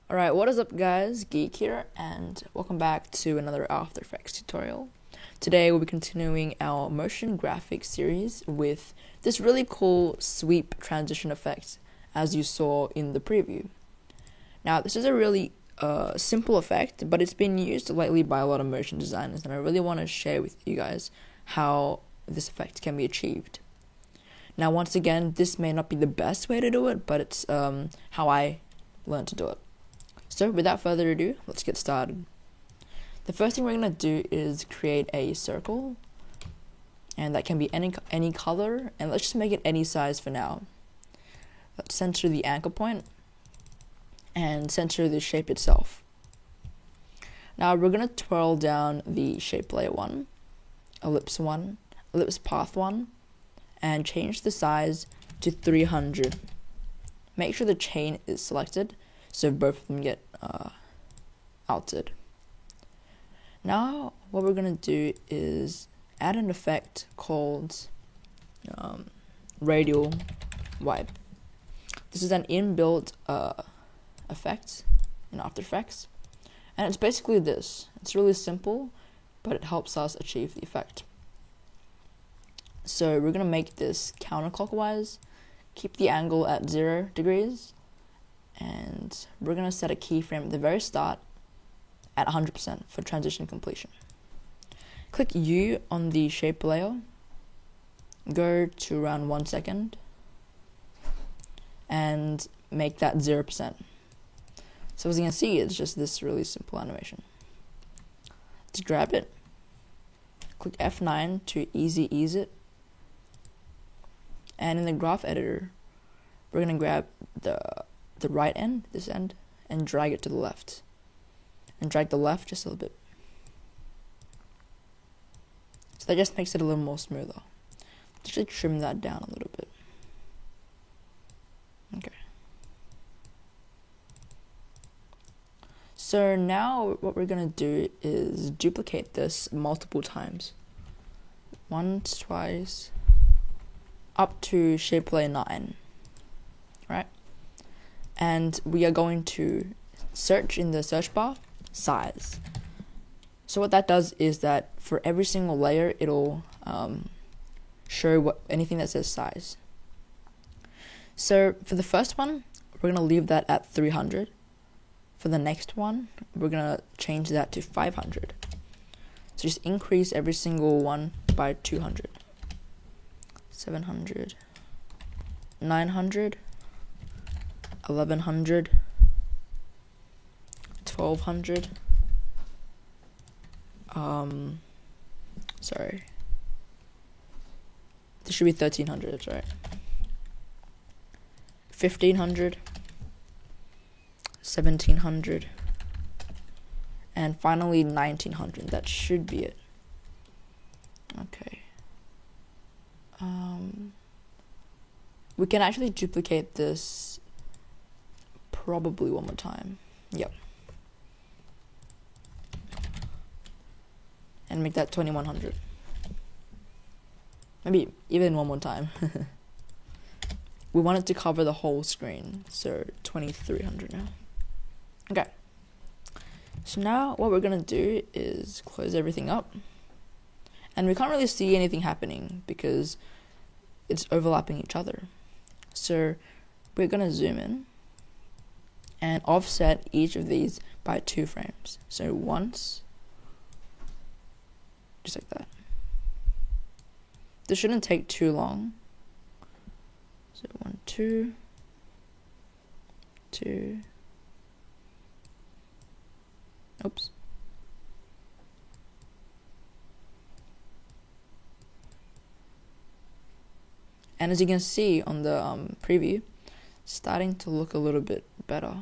Alright, what is up guys, Geek here, and welcome back to another After Effects tutorial. Today we'll be continuing our motion graphics series with this really cool sweep transition effect, as you saw in the preview. Now this is a really simple effect, but it's been used lately by a lot of motion designers, and I really want to share with you guys how this effect can be achieved. Now once again, this may not be the best way to do it, but it's how I learned to do it. So without further ado, let's get started. The first thing we're going to do is create a circle, and that can be any color, and let's just make it any size for now. Let's center the anchor point and center the shape itself. Now we're going to twirl down the shape layer 1, ellipse path 1, and change the size to 300. Make sure the chain is selected so both of them get altered. Now what we're going to do is add an effect called radial wipe. This is an inbuilt effect in After Effects, and it's basically this. It's really simple, but it helps us achieve the effect. So we're going to make this counterclockwise, keep the angle at 0 degrees, and we're going to set a keyframe at the very start at 100% for transition completion. Click U on the shape layer, go to around 1 second, and make that 0%. So as you can see, it's just this really simple animation. Let's grab it, click F9 to ease it, and in the graph editor, we're going to grab the right end, this end, and drag it to the left. And drag the left just a little bit. So that just makes it a little more smoother. Just trim that down a little bit. Okay. So now what we're going to do is duplicate this multiple times. Once, twice, up to shape layer 9. Right? And we are going to search in the search bar size. So what that does is that for every single layer, it'll show anything that says size. So for the first one, we're going to leave that at 300. For the next one, we're going to change that to 500. So just increase every single one by 200. 700, 900, 1100, 1200, sorry, this should be 1300, right? 1500, 1700, and finally 1900. That should be it. Okay. We can actually duplicate this probably one more time. Yep. And make that 2100. Maybe even one more time. We want it to cover the whole screen, so 2300 now. Okay. So now what we're going to do is close everything up. And we can't really see anything happening because it's overlapping each other. So we're going to zoom in and offset each of these by 2 frames. So once, just like that. This shouldn't take too long. So 1, 2, 2. Oops. And as you can see on the preview, it's starting to look a little bit better.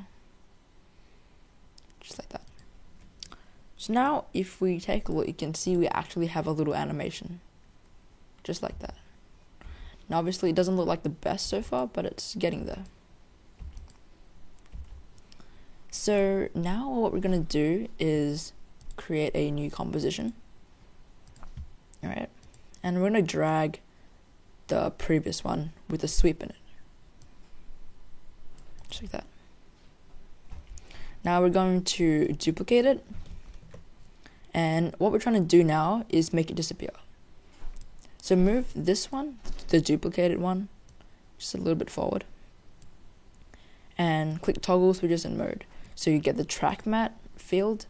Just like that. So now if we take a look, you can see we actually have a little animation. Just like that. Now obviously it doesn't look like the best so far, but it's getting there. So now what we're going to do is create a new composition. Alright. And we're going to drag the previous one with a sweep in it. Just like that. Now we're going to duplicate it, and what we're trying to do now is make it disappear. So move this one, the duplicated one, just a little bit forward, and click toggle switches and mode. So you get the track matte field,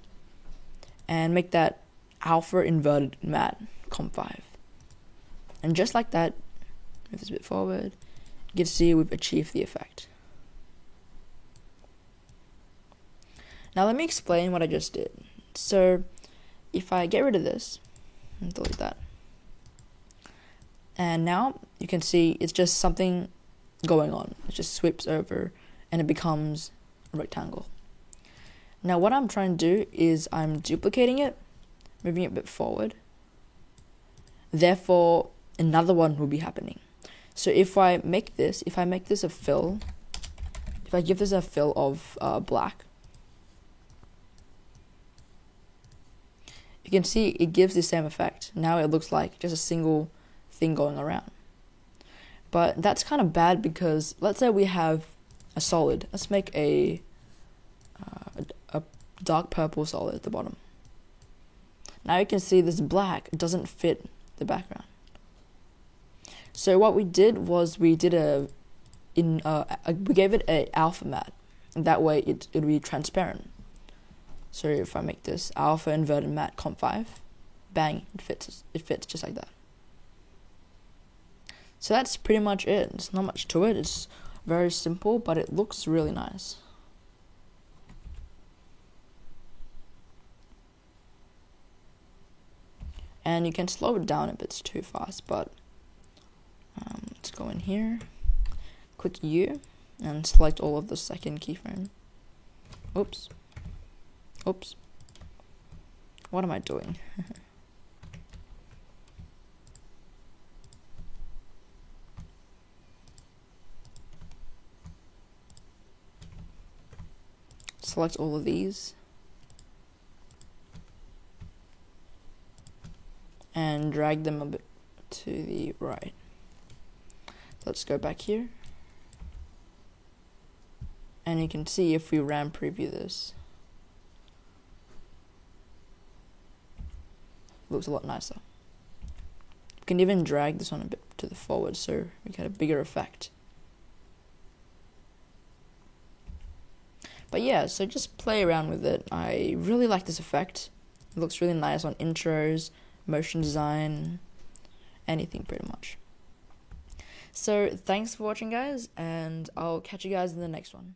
and make that alpha inverted matte comp 5. And just like that, move this a bit forward, you can see we've achieved the effect. Now let me explain what I just did. So if I get rid of this and delete that, and now you can see it's just something going on. It just sweeps over and it becomes a rectangle. Now what I'm trying to do is I'm duplicating it, moving it a bit forward. Therefore, another one will be happening. So if I make this a fill, if I give this a fill of black, you can see it gives the same effect. Now it looks like just a single thing going around. But that's kind of bad because let's say we have a solid. Let's make a dark purple solid at the bottom. Now you can see this black doesn't fit the background. So what we did was we gave it a alpha matte, and that way it'll be transparent. So if I make this alpha inverted matte comp 5, bang, it fits just like that. So that's pretty much it. There's not much to it. It's very simple, but it looks really nice. And you can slow it down if it's too fast, but let's go in here, click U, and select all of the second keyframe. Oops. What am I doing? Select all of these. And drag them a bit to the right. Let's go back here. And you can see if we RAM preview this, it looks a lot nicer. You can even drag this one a bit to the forward so we get a bigger effect. But yeah, so just play around with it. I really like this effect. It looks really nice on intros, motion design, anything pretty much. So thanks for watching, guys, and I'll catch you guys in the next one.